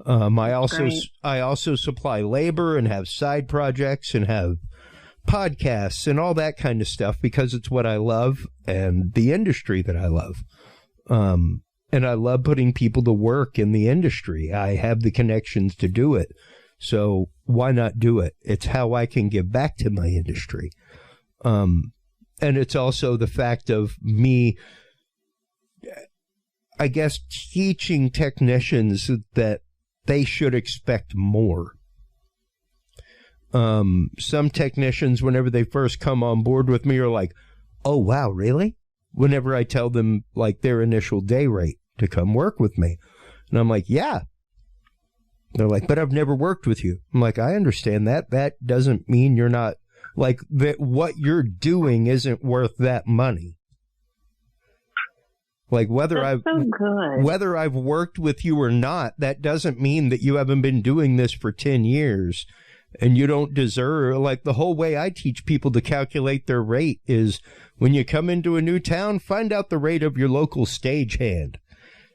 I also supply labor and have side projects and have podcasts and all that kind of stuff because it's what I love and the industry that I love. And I love putting people to work in the industry. I have the connections to do it. So why not do it? It's how I can give back to my industry. And it's also the fact of me, I guess, teaching technicians that they should expect more. Some technicians, whenever they first come on board with me, are like, oh, wow, really? Whenever I tell them, like, their initial day rate to come work with me. And I'm like, yeah. They're like, but I've never worked with you. I'm like, I understand that. That doesn't mean you're not, like, that what you're doing isn't worth that money. Like, whether I've worked with you or not, that doesn't mean that you haven't been doing this for 10 years and you don't deserve, like, the whole way I teach people to calculate their rate is when you come into a new town, find out the rate of your local stagehand.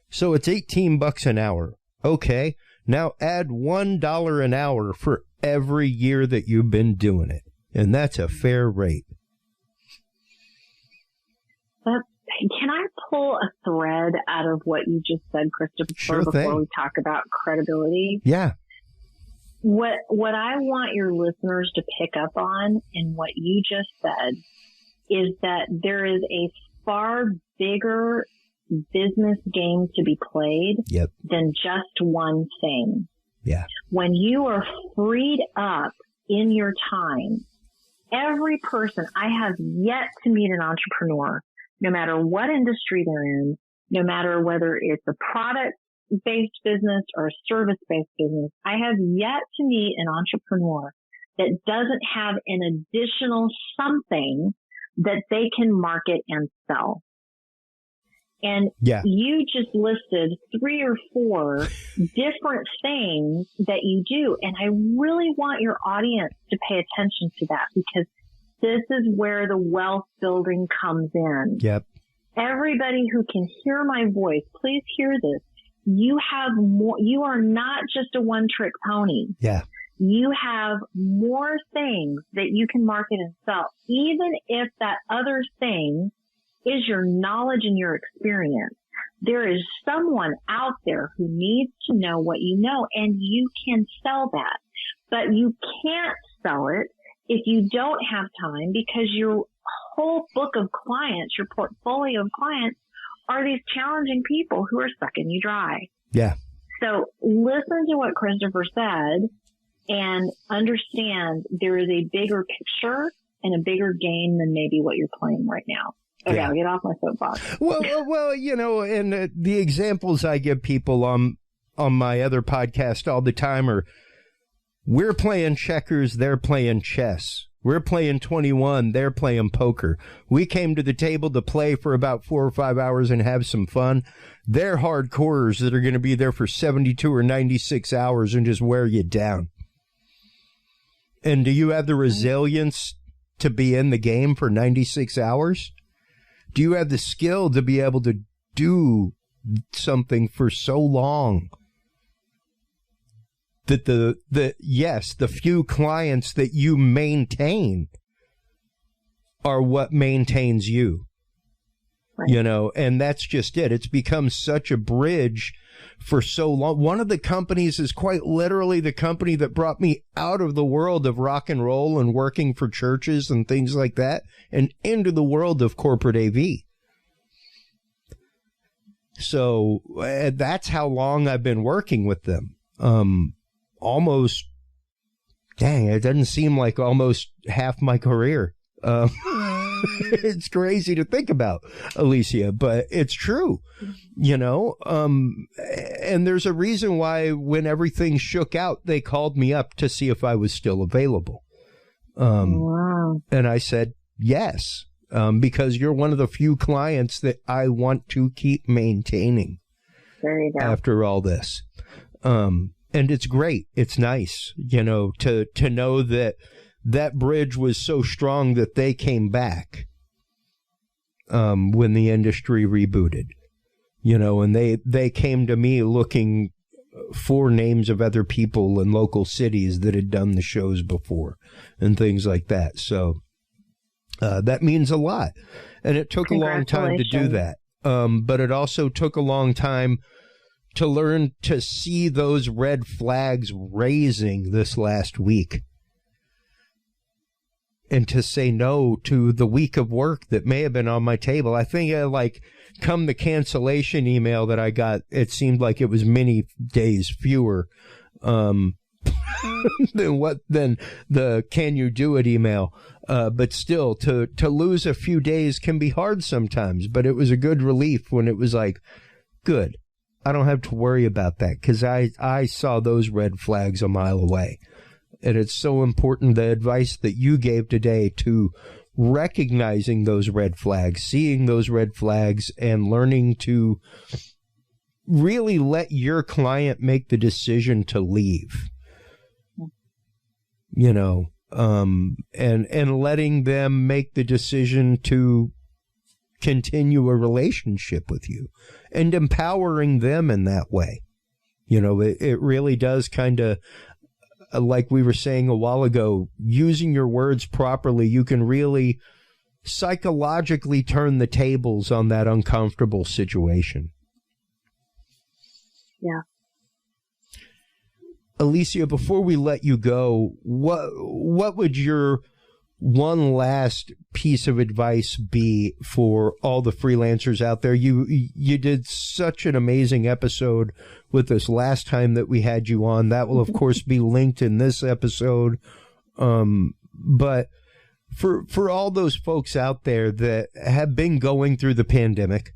So it's $18 an hour. Okay. Now add $1 an hour for every year that you've been doing it. And that's a fair rate. Can I pull a thread out of what you just said, Christopher, sure before we talk about credibility? Yeah. What I want your listeners to pick up on in what you just said is that there is a far bigger business game to be played than just one thing. Yeah. When you are freed up in your time, every person, I have yet to meet an entrepreneur, no matter what industry they're in, no matter whether it's a product-based business or a service-based business, I have yet to meet an entrepreneur that doesn't have an additional something that they can market and sell. And you just listed 3 or 4 different things that you do. And I really want your audience to pay attention to that because this is where the wealth building comes in. Yep. Everybody who can hear my voice, please hear this. You have more, you are not just a one-trick pony. Yeah. You have more things that you can market and sell, even if that other thing is your knowledge and your experience. There is someone out there who needs to know what you know, and you can sell that. But you can't sell it if you don't have time because your whole book of clients, your portfolio of clients are these challenging people who are sucking you dry. Yeah. So listen to what Christopher said and understand there is a bigger picture and a bigger game than maybe what you're playing right now. Okay, I'll get off my soapbox. Well, you know, and the examples I give people on my other podcast all the time are We're playing checkers, they're playing chess. We're playing 21, they're playing poker. We came to the table to play for about 4 or 5 hours and have some fun. They're hardcorers that are going to be there for 72 or 96 hours and just wear you down. And do you have the resilience to be in the game for 96 hours? Do you have the skill to be able to do something for so long that the few clients that you maintain are what maintains you? Right. You know, and that's just it. It's become such a bridge for so long. One of the companies is quite literally the company that brought me out of the world of rock and roll and working for churches and things like that and into the world of corporate AV. So that's how long I've been working with them. Almost, dang, it doesn't seem like almost half my career. It's crazy to think about, Alicia, but it's true, you know, and there's a reason why when everything shook out, they called me up to see if I was still available. Wow. And I said, yes, because you're one of the few clients that I want to keep maintaining there you go. After all this. And it's great. It's nice, you know, to know that that bridge was so strong that they came back when the industry rebooted, you know, and they came to me looking for names of other people in local cities that had done the shows before and things like that. So that means a lot. And it took a long time to do that. But it also took a long time to learn to see those red flags raising this last week. And to say no to the week of work that may have been on my table. I think come the cancellation email that I got, it seemed like it was many days fewer than the can you do it email. But still, to lose a few days can be hard sometimes. But it was a good relief when it was like, good, I don't have to worry about that because I saw those red flags a mile away. And it's so important, the advice that you gave today, to recognizing those red flags, seeing those red flags, and learning to really let your client make the decision to leave. You know, and letting them make the decision to continue a relationship with you and empowering them in that way. You know, it really does kind of, like we were saying a while ago, using your words properly, you can really psychologically turn the tables on that uncomfortable situation. Yeah. Alicia, before we let you go, what would your one last piece of advice be for all the freelancers out there? You did such an amazing episode with us last time that we had you on. That will, of course, be linked in this episode. But for all those folks out there that have been going through the pandemic,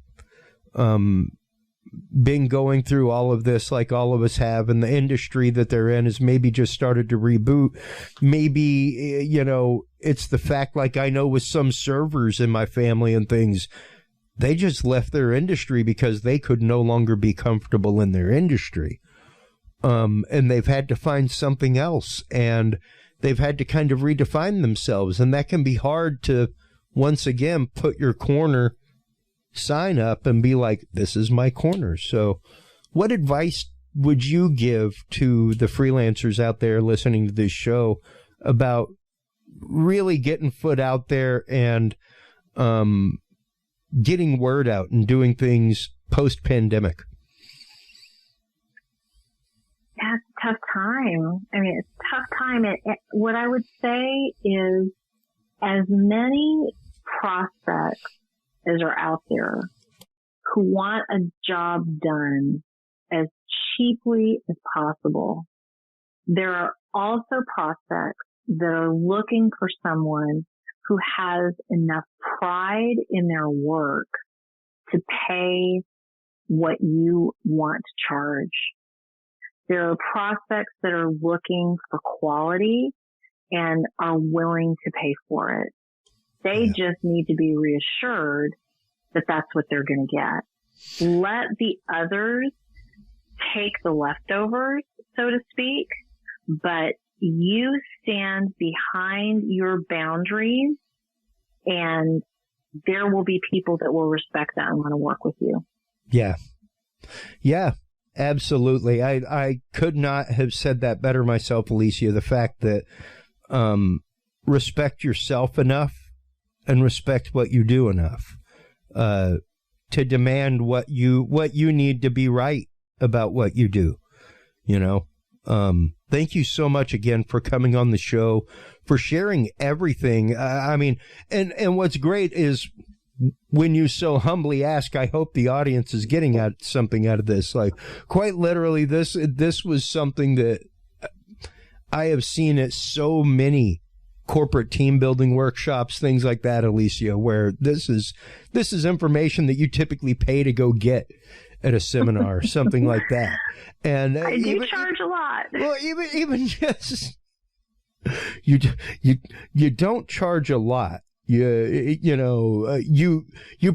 been going through all of this like all of us have, and the industry that they're in has maybe just started to reboot. Maybe, you know, it's the fact, like I know with some servers in my family and things, they just left their industry because they could no longer be comfortable in their industry. And they've had to find something else, and they've had to kind of redefine themselves. And that can be hard to, once again, put your corner sign up and be like, this is my corner. So what advice would you give to the freelancers out there listening to this show about really getting foot out there and getting word out and doing things post-pandemic? That's a tough time. I mean, it's a tough time. What I would say is, as many prospects as are out there who want a job done as cheaply as possible, there are also prospects that are looking for someone who has enough pride in their work to pay what you want to charge. There are prospects that are looking for quality and are willing to pay for it. They just need to be reassured that that's what they're going to get. Let the others take the leftovers, so to speak, but you stand behind your boundaries, and there will be people that will respect that and want to work with you. Yeah. Yeah, absolutely. I could not have said that better myself, Alicia. The fact that respect yourself enough and respect what you do enough to demand what you need to be right about what you do. You know, thank you so much again for coming on the show, for sharing everything. I mean, and what's great is when you so humbly ask, I hope the audience is getting something out of this. Like, quite literally, this was something that I have seen at so many corporate team building workshops, things like that, Alicia, where this is information that you typically pay to go get at a seminar, something like that. And I do charge a lot. Well, even just you don't charge a lot. You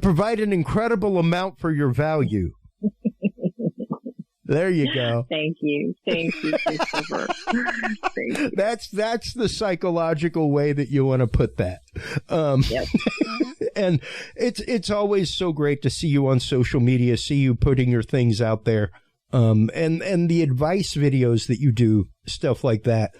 provide an incredible amount for your value. There you go. Thank you, Christopher. Thank you. That's the psychological way that you want to put that. Yep. And it's always so great to see you on social media, see you putting your things out there, and the advice videos that you do, stuff like that.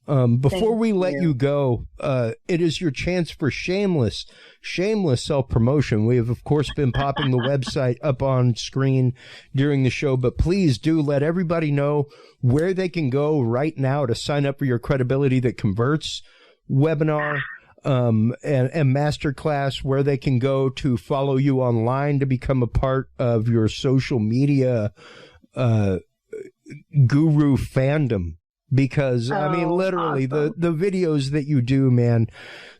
Before we let you go, it is your chance for shameless self-promotion. We have, of course, been popping the website up on screen during the show, but please do let everybody know where they can go right now to sign up for your Credibility That Converts webinar, and masterclass, where they can go to follow you online, to become a part of your social media, guru fandom. Because, I mean, literally, awesome. the videos that you do, man,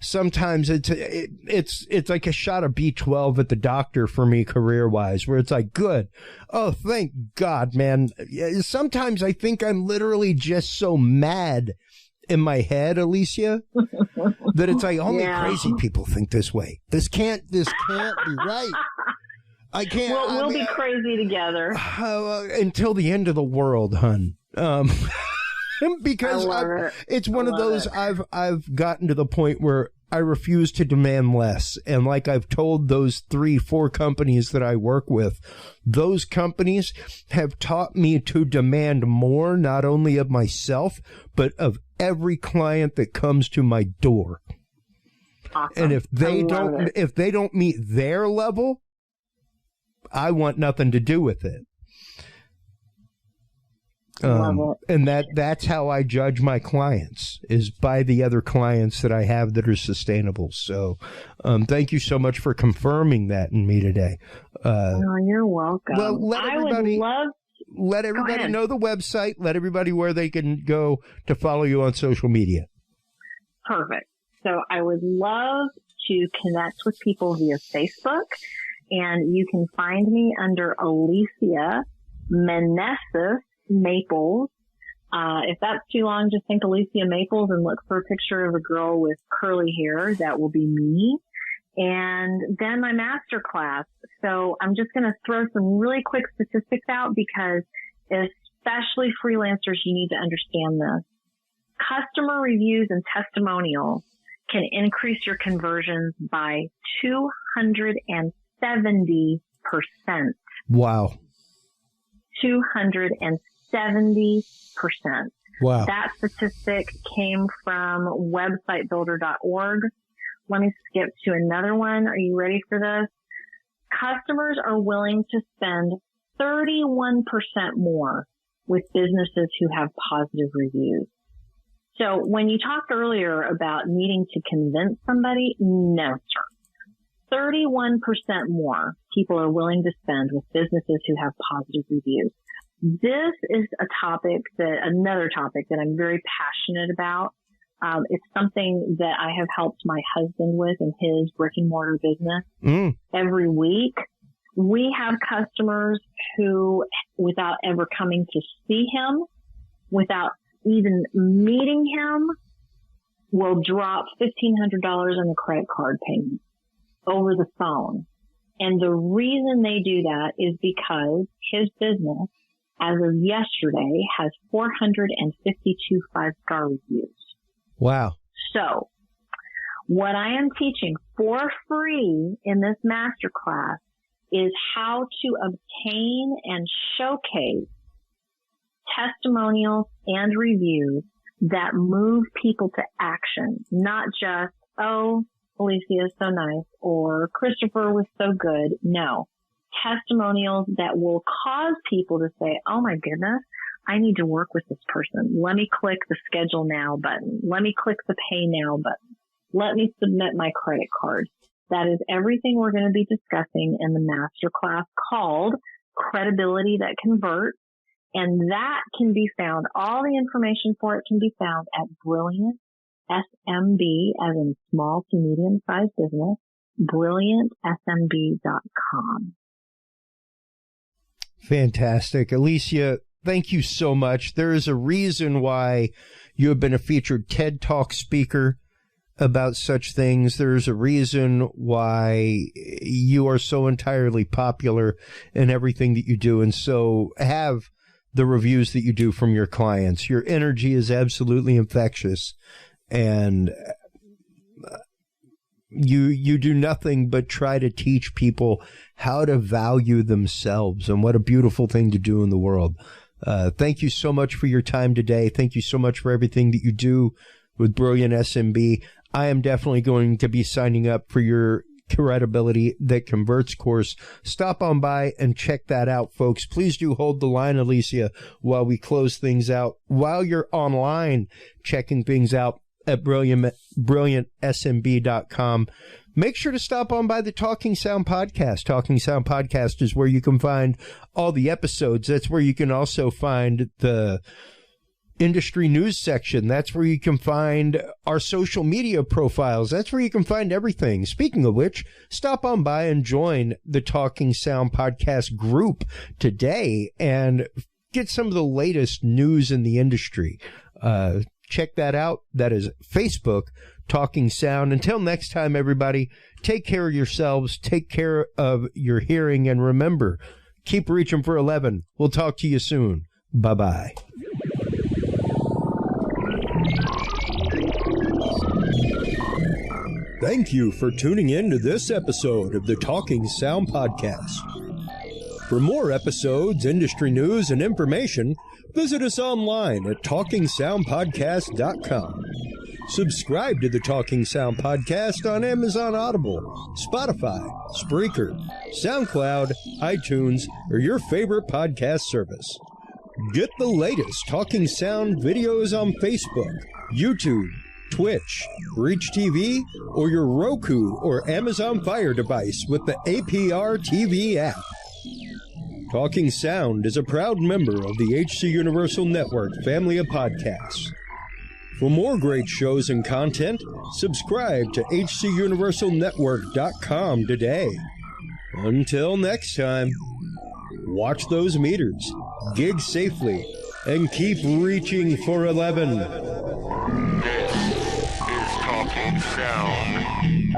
sometimes it's like a shot of Ep12 at the doctor for me, career-wise, where it's like, good. Oh, thank God, man. Sometimes I think I'm literally just so mad in my head, Alicia, that it's like only crazy people think this way. This can't be right. I can't. We'll be crazy together. Until the end of the world, hun. Because it's one of those, I've gotten to the point where I refuse to demand less. And like I've told those 3-4 companies that I work with, those companies have taught me to demand more, not only of myself, but of every client that comes to my door. Awesome. And if they don't meet their level, I want nothing to do with it. And that's how I judge my clients, is by the other clients that I have that are sustainable. So, thank you so much for confirming that in me today. You're welcome. Well, let everybody know the website. Let everybody where they can go to follow you on social media. Perfect. So I would love to connect with people via Facebook, and you can find me under Alicia Meneses Maples. If that's too long, just think Alicia Maples and look for a picture of a girl with curly hair. That will be me. And then my master class. So I'm just going to throw some really quick statistics out, because especially freelancers, you need to understand this. Customer reviews and testimonials can increase your conversions by 270%. Wow. 270%. Wow. That statistic came from websitebuilder.org. Let me skip to another one. Are you ready for this? Customers are willing to spend 31% more with businesses who have positive reviews. So when you talked earlier about needing to convince somebody, no, sir. 31% more people are willing to spend with businesses who have positive reviews. This is another topic that I'm very passionate about. It's something that I have helped my husband with in his brick and mortar business. Every week. We have customers who, without ever coming to see him, without even meeting him will drop $1,500 on the credit card payment over the phone. And the reason they do that is because his business, as of yesterday, has 452 5-star reviews. Wow. So what I am teaching for free in this masterclass is how to obtain and showcase testimonials and reviews that move people to action, not just, oh, Alicia is so nice, or Christopher was so good. No. Testimonials that will cause people to say, oh my goodness, I need to work with this person. Let me click the schedule now button. Let me click the pay now button. Let me submit my credit card. That is everything we're going to be discussing in the masterclass called Credibility That Converts. And that can be found, all the information for it can be found at Brilliant SMB, as in small to medium sized business, brilliantsmb.com. Fantastic. Alicia, thank you so much. There is a reason why you have been a featured TED Talk speaker about such things. There's a reason why you are so entirely popular in everything that you do, and so have the reviews that you do from your clients. Your energy is absolutely infectious, and you do nothing but try to teach people how to value themselves, and what a beautiful thing to do in the world. Thank you so much for your time today. Thank you so much for everything that you do with Brilliant SMB. I am definitely going to be signing up for your Credibility That Converts course. Stop on by and check that out, folks. Please do hold the line, Alicia, while we close things out. While you're online checking things out at brilliantsmb.com, make sure to stop on by the Talking Sound Podcast. Talking Sound Podcast is where you can find all the episodes. That's where you can also find the industry news section. That's where you can find our social media profiles. That's where you can find everything. Speaking of which, stop on by and join the Talking Sound Podcast group today and get some of the latest news in the industry. Check that out. That is Facebook, Talking Sound. Until next time, everybody, take care of yourselves, take care of your hearing, and remember, keep reaching for 11. We'll talk to you soon. Bye-bye. Thank you for tuning in to this episode of the Talking Sound Podcast. For more episodes, industry news, and information, visit us online at TalkingSoundPodcast.com. Subscribe to the Talking Sound Podcast on Amazon Audible, Spotify, Spreaker, SoundCloud, iTunes, or your favorite podcast service. Get the latest Talking Sound videos on Facebook, YouTube, Twitch, Reach TV, or your Roku or Amazon Fire device with the APR TV app. Talking Sound is a proud member of the HC Universal Network family of podcasts. For more great shows and content, subscribe to hcuniversalnetwork.com today. Until next time, watch those meters, gig safely, and keep reaching for 11. This is Talking Sound.